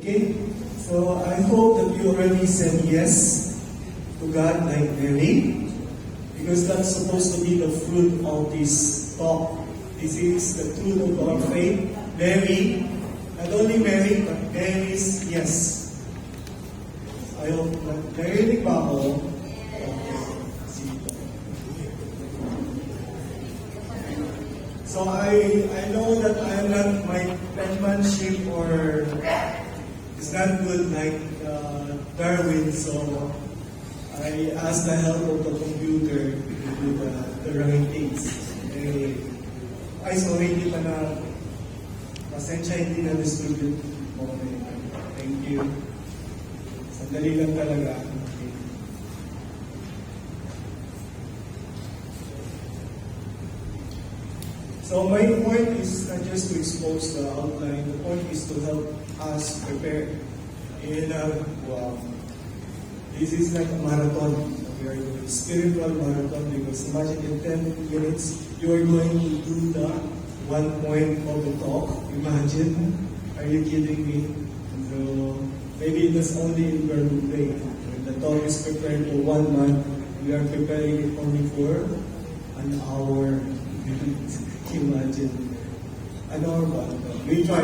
Okay, so I hope that you already said yes to God like Mary, because that's supposed to be the fruit of this talk. This is the fruit of our faith. Mary, not only Mary, but Mary's yes. I hope that narinig ba ako? Okay. So I know that I am not my penmanship or it's not good like Darwin, so I asked the help of the computer to do the right things. Ay, sorry, hindi pa na pasensya, hindi na distribute. Okay, thank you. Sandali lang talaga. Okay. So my point is not just to expose the outline, the point is to help us prepare. Wow, this is like a marathon. We are doing spiritual marathon because imagine in 10 minutes, you are going to do the one point of the talk. Imagine, are you kidding me? So maybe that's only in verbal play. When the talk is prepared for 1 month, we are preparing it only for an hour. Imagine, an hour one. We try.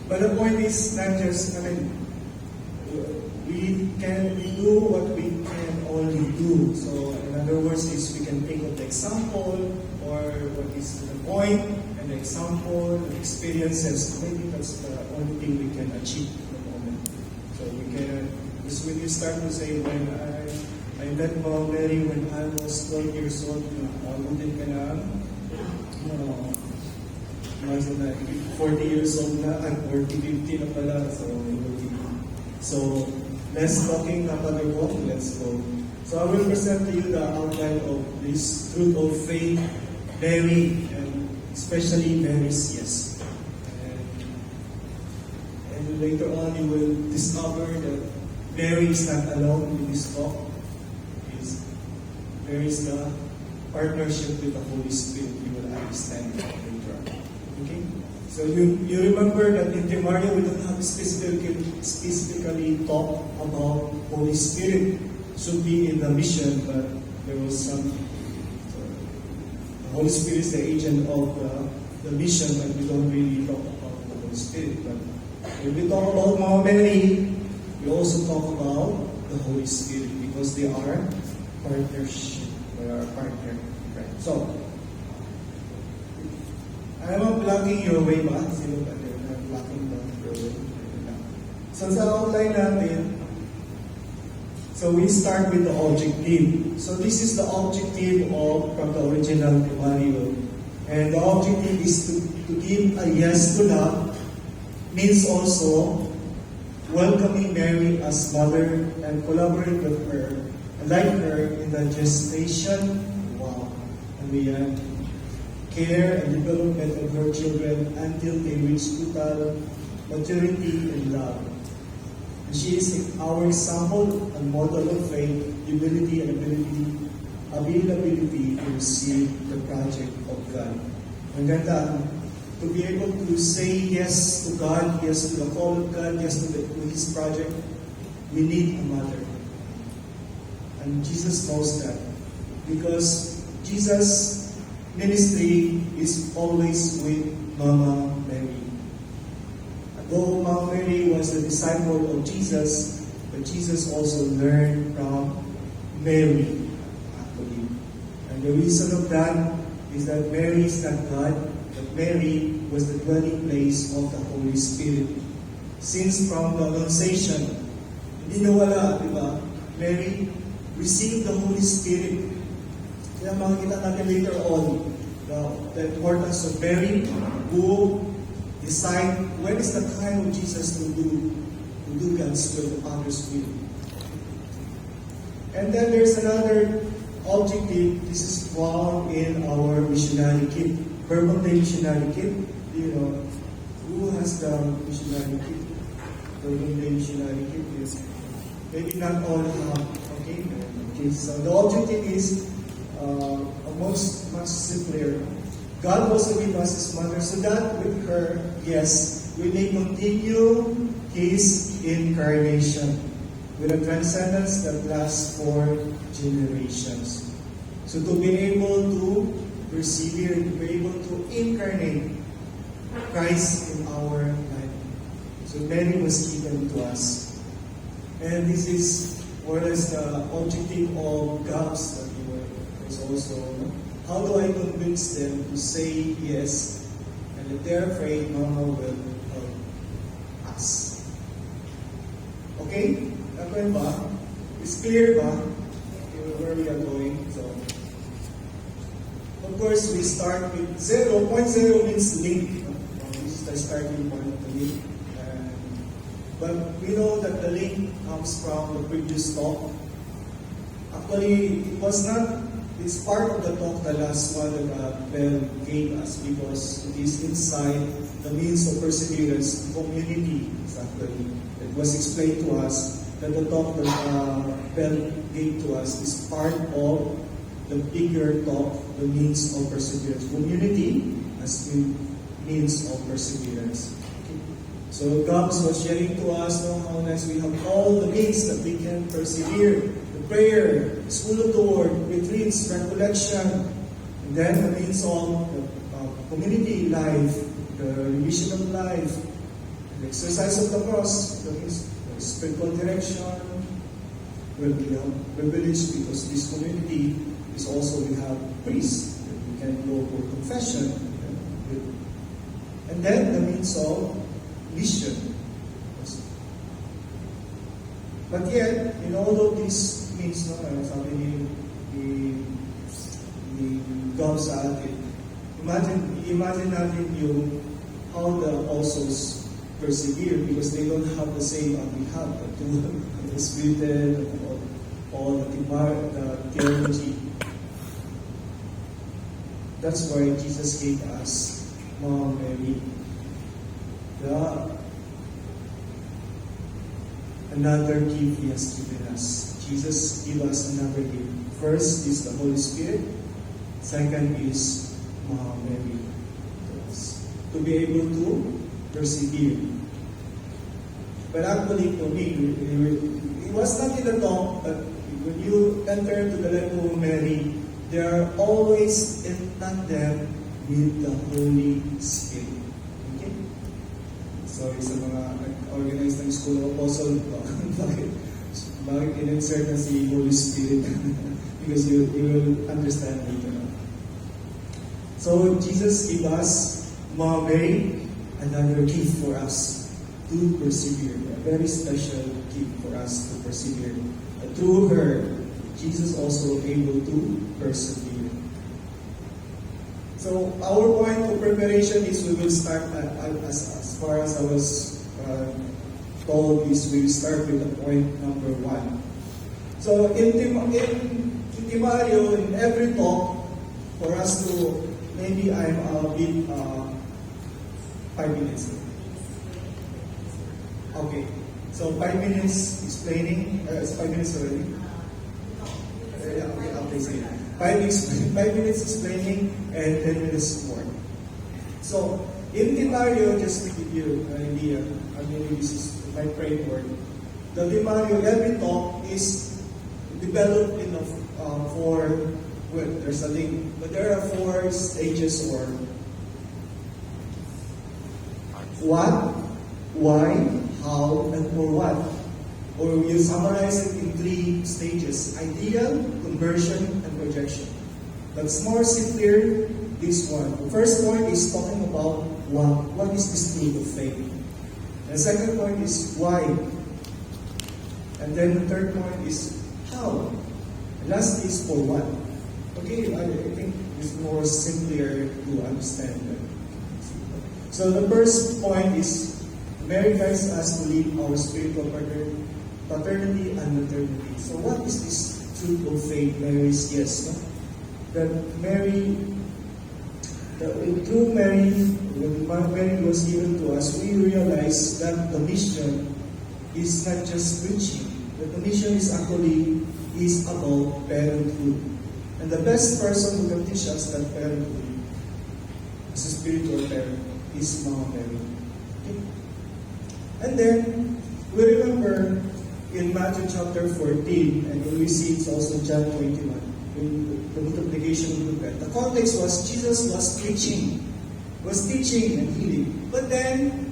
But the point is not just, we do what we can only do. So in other words, is we can think of the example or what is the point and the example, the experiences. Maybe that's the only thing we can achieve at the moment. So we can, just when you start to say, when I met Bong when I was 12 years old, abutin ka na, was like 40 years old na, at 40, 50 na pala, so less talking na pala po, let's go. So I will present to you the outline of this truth of faith, Mary, and especially Mary's yes. And later on you will discover that Mary is not alone in this talk. Mary is the partnership with the Holy Spirit. You will understand later on. Okay? So you remember that in Temaria we don't have specifically talk about Holy Spirit. Should be in the mission, but there was some. The Holy Spirit is the agent of the mission, but we don't really talk about the Holy Spirit. But when we talk about Mama Mary, we also talk about the Holy Spirit because they are partnership. They are partner. Right. So, I'm blocking your way ba? Sino ba? I'm blocking your way. So sa outline natin, so we start with the objective. So this is the objective from the original Temario. And the objective is to give a yes to love, means also welcoming Mary as mother and collaborate with her, like her in the gestation, wow, and care and development of her children until they reach total maturity and love. And she is our example and model of faith, humility, and availability to receive the project of God. Ang ganda, to be able to say yes to God, yes to the call of God, yes to His project, we need a mother. And Jesus knows that because Jesus' ministry is always with Mama Mary. Though Mama Mary was the disciple of Jesus, but Jesus also learned from Mary, actually. And the reason of that is that Mary is not God, but Mary was the dwelling place of the Holy Spirit. Since from the Annunciation, hindi nawala, di ba? Mary received the Holy Spirit. Kaya makikita natin later on the importance of Mary who decide when is the time of Jesus to do God's will, the Father's will. And then there's another objective. This is found in our missionary kit. Verbal Day missionary kit. Who has the missionary kit? Verbal Day missionary kit is maybe not all have. Okay, so the objective is much simpler. God was to give us His mother so that with her, yes, we may continue His incarnation with a transcendence that lasts for generations. So to be able to persevere, to be able to incarnate Christ in our life. So Mary was given to us. And this is more or less the objective of GAPS that we were. There's also, how do I convince them to say yes? And if they're afraid, Mama will help us. Okay? Okay ba? It's clear ba? Where we are going. So, of course, we start with 0. Point 0 means link. This is the starting point of the link. But we know that the link comes from the previous talk. Actually, it was not, it's part of the talk, the last one that Bell gave us, because it is inside the means of perseverance, community, exactly. It was explained to us that the talk that Bell gave to us is part of the bigger talk, the means of perseverance. Community as the means of perseverance. Okay. So Gabs was sharing to us how nice we have all the means that we can persevere. The prayer, school of the word, retreats, recollection, and then the means of the community life, the revision of life, the exercise of the cross, the means spiritual direction. Well, we have privilege because this community is also, we have priests. We can go for confession. And then the means of mission. But yet, in all of these means, sabi ni God sa atin, imagine natin yung how the apostles persevere because they don't have the same we have, the Spirit, all the theology. That's why Jesus gave us Mom Mary. Another gift He has given us. Jesus gave us another gift. First is the Holy Spirit. Second is Mom Mary. To be able to persevere. But actually, for me, it was not in the talk, but when you enter to the life of Mary, they are always in tandem with the Holy Spirit. Okay? Sorry sa mga organized ng School of Apostle, bakit in-insert na si Holy Spirit? Because you will understand later. So, Jesus gave us Mom Mary, another gift for us to persevere. A very special gift for us to persevere. Through her, Jesus also able to persevere. So our point of preparation is we will start as far as I was told is we will start with the point number 1. So in Timario, in every talk, for us to, maybe I'm a bit 5 minutes. Okay. So 5 minutes explaining. It's 5 minutes already. Yeah, okay, I'll say it. 5 minutes explaining and 10 minutes more. So in Timario, just to give you an idea, I mean this is my framework. The Timario, every talk is developed in four. Well, there's a link, but there are 4 stages or what, why, how, and for what. Or you summarize it in 3 stages: ideal, conversion, and projection. But it's more simpler, this one. The first point is talking about what. What is this truth of faith? The second point is why. And then the third point is how. And last is for what. Okay, I think it's more simpler to understand that. So the first point is Mary guides us to live our spiritual paternity and maternity. So what is this truth of faith? Mary's yes, no? That Mary, through Mary, when Mary was given to us, we realize that the mission is not just preaching. That the mission is actually about parenthood. And the best person who can teach us that parenthood as a spiritual parent is Mama Mary. Okay? And then, we remember in Matthew chapter 14, and we see it's also John 21, in the multiplication of the bread. The context was Jesus was teaching and healing. But then,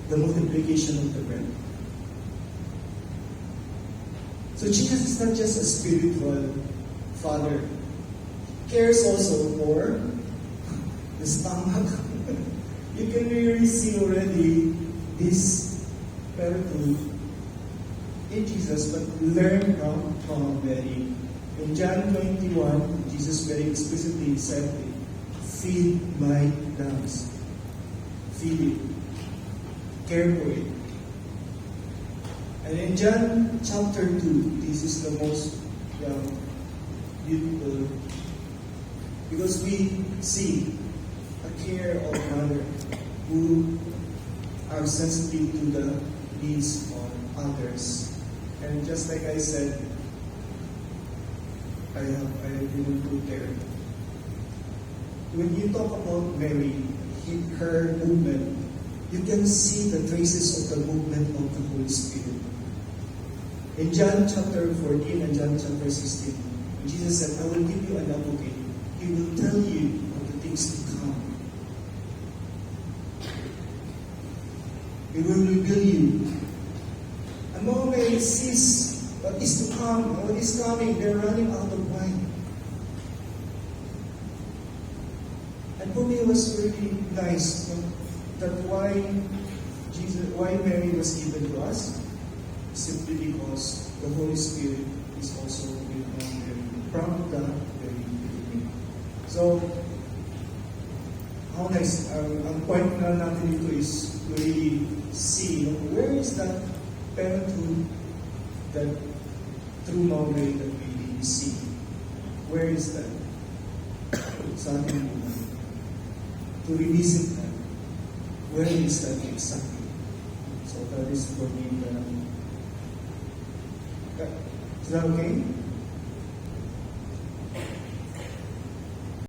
the multiplication of the bread. So Jesus is not just a spiritual father. He cares also for the stomach. You can really see already this parenthood in Jesus, but learn from Mary. In John 21, Jesus very explicitly said, "Feed my lambs." Feed it. Care for it. And in John chapter 2, this is the most beautiful, because we see a care of mother who are sensitive to the needs of others. And just like I said, I didn't put there. When you talk about Mary, her movement, you can see the traces of the movement of the Holy Spirit. In John chapter 14 and John chapter 16, Jesus said, "I will give you an advocate. He will tell you of the things to come. He will reveal you." And when Mary sees what is to come, what is coming, they're running out of wine. And for me, it was really nice that why Mary was given to us, simply because the Holy Spirit is also with Mary from the very beginning. So, how nice, ang point na natin dito is to really see, where is that parenthood that through Mary that we really see? Where is that? Sa ating buhay. To revisit that. Where is that exactly? So that is for me. Is that okay?